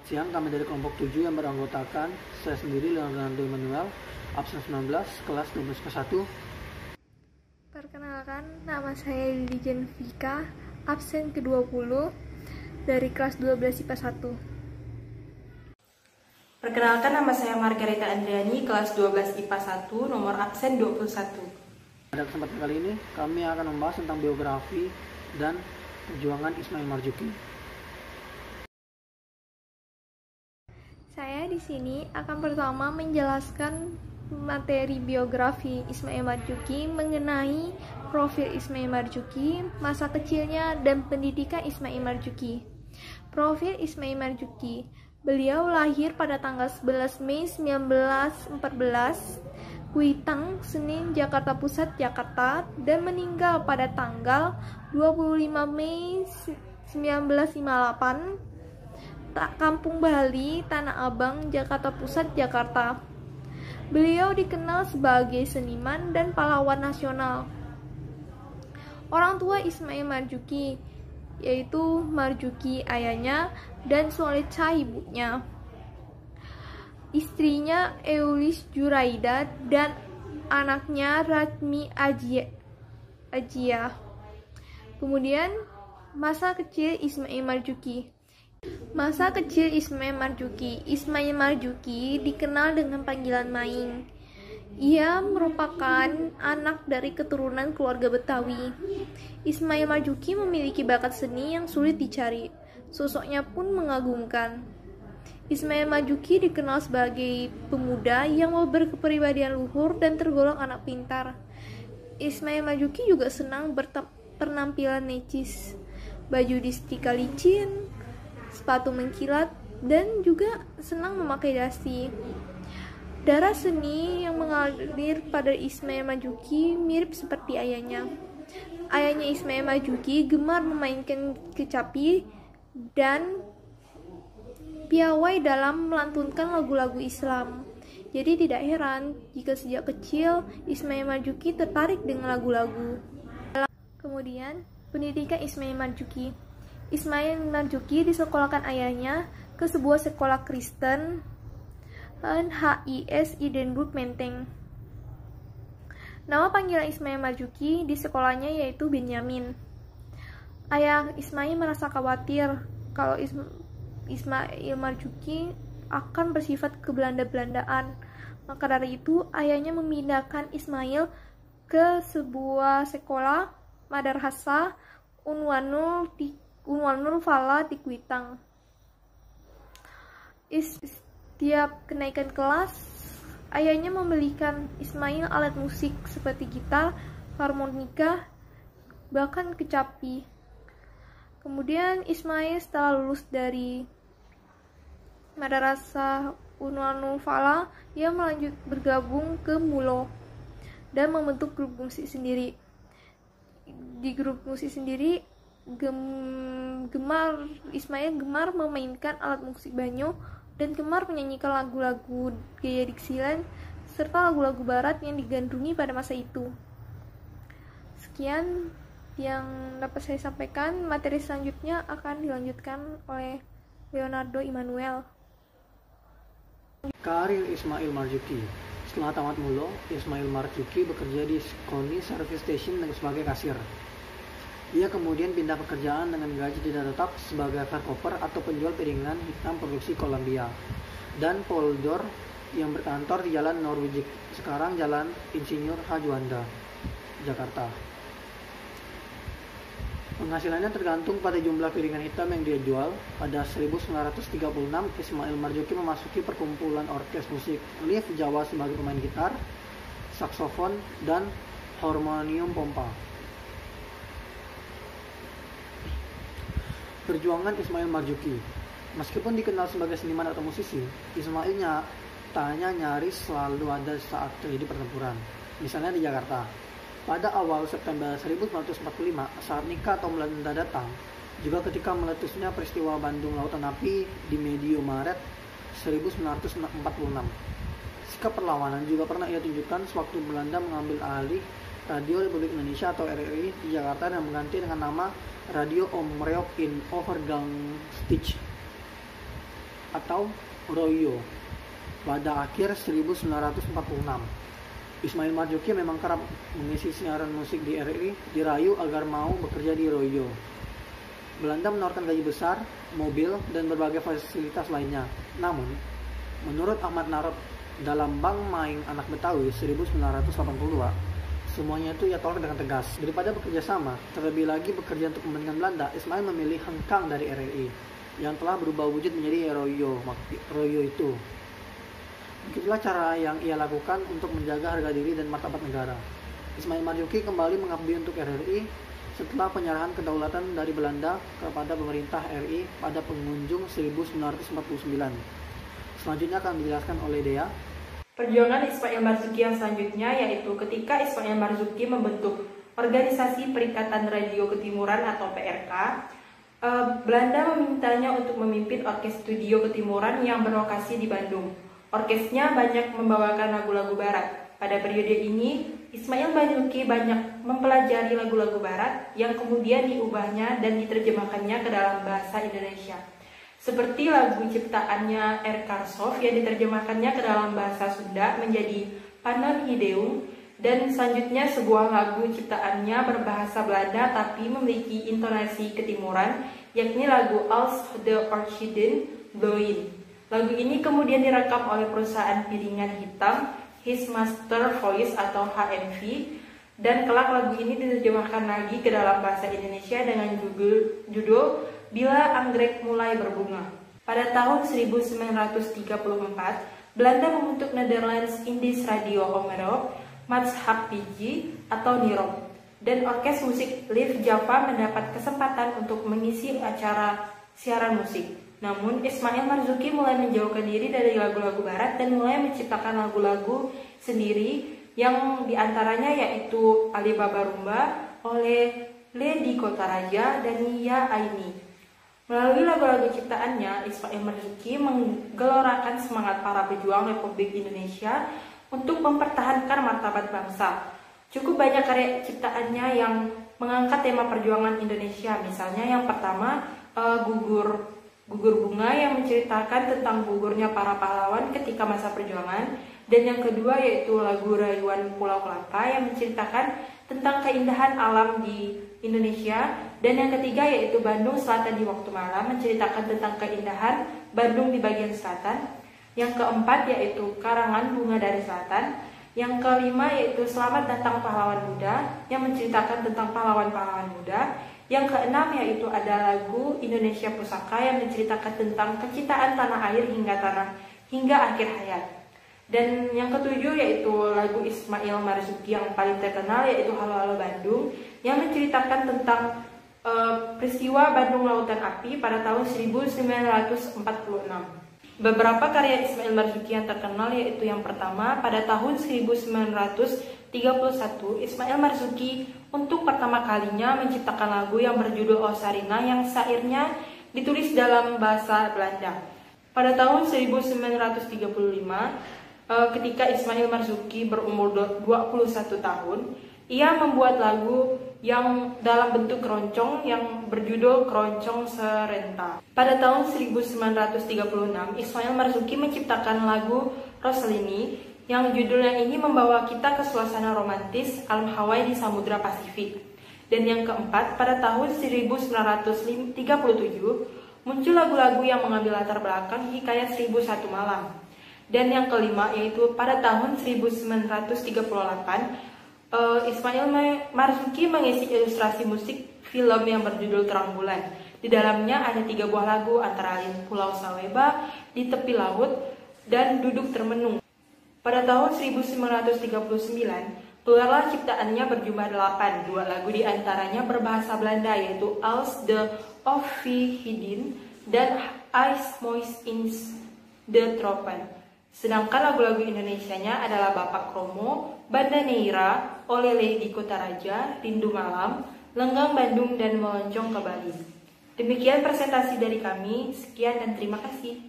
Siang kami dari kelompok 7 yang beranggotakan saya sendiri Leonardo Emmanuel, absen 19, kelas 12 ke 1. Perkenalkan, nama saya Lili Jenvika, absen ke-20 dari kelas 12 IPA 1. Perkenalkan, nama saya Margareta Andriani, kelas 12 IPA 1, nomor absen 21. Pada kesempatan kali ini, kami akan membahas tentang biografi dan perjuangan Ismail Marzuki. Saya di sini akan pertama menjelaskan materi biografi Ismail Marzuki mengenai profil Ismail Marzuki, masa kecilnya, dan pendidikan Ismail Marzuki. Profil Ismail Marzuki. Beliau lahir pada tanggal 11 Mei 1914, Kuitang, Senin, Jakarta Pusat, Jakarta, dan meninggal pada tanggal 25 Mei 1958, Kampung Bali, Tanah Abang, Jakarta Pusat, Jakarta. Beliau dikenal sebagai seniman dan pahlawan nasional. Orang tua Ismail Marzuki yaitu Marzuki ayahnya dan Solecha ibunya. Istrinya Eulis Juraida dan anaknya Ratmi Ajia. Kemudian masa kecil Ismail Marzuki. Masa kecil Ismail Marzuki. Ismail Marzuki dikenal dengan panggilan Maing. Ia merupakan anak dari keturunan keluarga Betawi. Ismail Marzuki memiliki bakat seni yang sulit dicari. Sosoknya pun mengagumkan. Ismail Marzuki dikenal sebagai pemuda yang berkepribadian luhur dan tergolong anak pintar. Ismail Marzuki juga senang berpenampilan necis, baju disetrika licin, sepatu mengkilat, dan juga senang memakai dasi. Darah seni yang mengalir pada Ismail Marzuki mirip seperti ayahnya. Ayahnya Ismail Marzuki gemar memainkan kecapi dan piawai dalam melantunkan lagu-lagu Islam. Jadi tidak heran jika sejak kecil Ismail Marzuki tertarik dengan lagu-lagu. Kemudian, pendidikan Ismail Marzuki. Ismail Marzuki disekolahkan ayahnya ke sebuah sekolah Kristen NHIS Idenburg Menteng. Nama panggilan Ismail Marzuki di sekolahnya yaitu Benyamin. Ayah Ismail merasa khawatir kalau Ismail Marzuki akan bersifat kebelanda-belandaan. Maka dari itu, ayahnya memindahkan Ismail ke sebuah sekolah madrasah Unwanul Fala di Kuitang. Setiap kenaikan kelas, ayahnya membelikan Ismail alat musik seperti gitar, harmonika, bahkan kecapi. Kemudian Ismail setelah lulus dari Madrasah Unwanul Fala, ia melanjut bergabung ke Mulo dan membentuk grup musik sendiri. Di grup musik sendiri, Ismail gemar memainkan alat musik banyo dan gemar menyanyikan lagu-lagu gaya Dixieland serta lagu-lagu barat yang digandrungi pada masa itu. Sekian yang dapat saya sampaikan. Materi selanjutnya akan dilanjutkan oleh Leonardo Emmanuel. Karir Ismail Marzuki. Setelah tamat Mulo, Ismail Marzuki bekerja di Koni Service Station sebagai kasir. Ia kemudian pindah pekerjaan dengan gaji tidak tetap sebagai verkoper atau penjual piringan hitam produksi Columbia dan Poldor yang berkantor di Jalan Norwijik, sekarang Jalan Insinyur Hajuanda, Jakarta. Penghasilannya tergantung pada jumlah piringan hitam yang dia jual. Pada 1936, Ismail Marzuki memasuki perkumpulan orkes musik Live Jawa sebagai pemain gitar, saksofon, dan harmonium pompa. Perjuangan Ismail Marzuki. Meskipun dikenal sebagai seniman atau musisi, Ismailnya tanya nyaris selalu ada saat terjadi pertempuran. Misalnya di Jakarta. Pada awal September 1945, saat nikah atau Belanda datang, juga ketika meletusnya peristiwa Bandung Lautan Api di medio Maret 1946. Sikap perlawanan juga pernah ia tunjukkan sewaktu Belanda mengambil alih Radio Republik Indonesia atau RRI di Jakarta dan mengganti dengan nama Radio Omroep in Overgangstig. atau Royo pada akhir 1946. Ismail Marzuki memang kerap mengisi siaran musik di RRI dirayu agar mau bekerja di Royo. Belanda menawarkan gaji besar, mobil, dan berbagai fasilitas lainnya. Namun, menurut Ahmad Narot dalam Bang Maing Anak Betawi 1982, semuanya itu ia tolak dengan tegas. Daripada bekerja sama, terlebih lagi bekerja untuk kepentingan Belanda, Ismail memilih hengkang dari RRI yang telah berubah wujud menjadi Royo itu. Begitulah cara yang ia lakukan untuk menjaga harga diri dan martabat negara. Ismail Marzuki kembali mengabdi untuk RRI setelah penyerahan kedaulatan dari Belanda kepada pemerintah RI pada penghujung 1949. Selanjutnya akan dijelaskan oleh Dea. Perjuangan Ismail Marzuki yang selanjutnya yaitu ketika Ismail Marzuki membentuk Organisasi Perikatan Radio Ketimuran atau PRK, Belanda memintanya untuk memimpin orkes studio Ketimuran yang berlokasi di Bandung. Orkesnya banyak membawakan lagu-lagu barat. Pada periode ini, Ismail Marzuki banyak mempelajari lagu-lagu barat yang kemudian diubahnya dan diterjemahkannya ke dalam bahasa Indonesia. Seperti lagu ciptaannya R. Karsov yang diterjemahkannya ke dalam bahasa Sunda menjadi Panon Hideung, dan selanjutnya sebuah lagu ciptaannya berbahasa Belanda tapi memiliki intonasi ketimuran, yakni lagu Als de Orchiden Bloeien. Lagu ini kemudian direkam oleh perusahaan piringan hitam His Master Voice atau HMV, dan kelak lagu ini diterjemahkan lagi ke dalam bahasa Indonesia dengan judul Bila Anggrek Mulai Berbunga. Pada tahun 1934, Belanda membentuk Netherlands Indies Radio Omroep Maatschappij PG atau NIROP, dan orkes musik Live Java mendapat kesempatan untuk mengisi acara siaran musik. Namun, Ismail Marzuki mulai menjauhkan diri dari lagu-lagu barat dan mulai menciptakan lagu-lagu sendiri yang diantaranya yaitu Alibaba Rumba oleh Lady Kotaraja dan Nia Aini. Melalui lagu-lagu ciptaannya, Ismail Marzuki menggelorakan semangat para pejuang Republik Indonesia untuk mempertahankan martabat bangsa. Cukup banyak karya ciptaannya yang mengangkat tema perjuangan Indonesia. Misalnya yang pertama, Gugur Bunga yang menceritakan tentang gugurnya para pahlawan ketika masa perjuangan, dan yang kedua yaitu lagu Rayuan Pulau Kelapa yang menceritakan tentang keindahan alam di Indonesia, dan yang ketiga yaitu Bandung Selatan di Waktu Malam menceritakan tentang keindahan Bandung di bagian selatan, yang keempat yaitu Karangan Bunga dari Selatan, yang kelima yaitu Selamat Datang Pahlawan Muda yang menceritakan tentang pahlawan-pahlawan muda, yang keenam yaitu ada lagu Indonesia Pusaka yang menceritakan tentang kecintaan tanah air hingga akhir hayat. Dan yang ketujuh yaitu lagu Ismail Marzuki yang paling terkenal yaitu Halo Halo Bandung yang menceritakan tentang peristiwa Bandung Lautan Api pada tahun 1946. Beberapa karya Ismail Marzuki yang terkenal yaitu yang pertama, pada tahun 1931 Ismail Marzuki untuk pertama kalinya menciptakan lagu yang berjudul O Sarina yang syairnya ditulis dalam bahasa Belanda. Pada tahun 1935, ketika Ismail Marzuki berumur 21 tahun, ia membuat lagu yang dalam bentuk keroncong yang berjudul Keroncong Serenta. Pada tahun 1936, Ismail Marzuki menciptakan lagu Roslini yang judulnya ini membawa kita ke suasana romantis alam Hawaii di Samudra Pasifik. Dan yang keempat, pada tahun 1937 muncul lagu-lagu yang mengambil latar belakang hikayat 1001 Malam. Dan yang kelima yaitu pada tahun 1938 Ismail Marzuki mengisi ilustrasi musik film yang berjudul Terang Bulan. Di dalamnya ada 3 buah lagu antara lain Pulau Saweba, Di Tepi Laut, dan Duduk Termenung. Pada tahun 1939, keluarlah ciptaannya berjumlah 8, 2 lagu diantaranya berbahasa Belanda yaitu Als de Orchiden dan Ice Moist in de Tropen. Sedangkan lagu-lagu Indonesianya adalah Bapak Kromo, Banda Neira, oleh Lady Kotaraja, Rindu Malam, Lenggang Bandung, dan Meloncong ke Bali. Demikian presentasi dari kami, sekian dan terima kasih.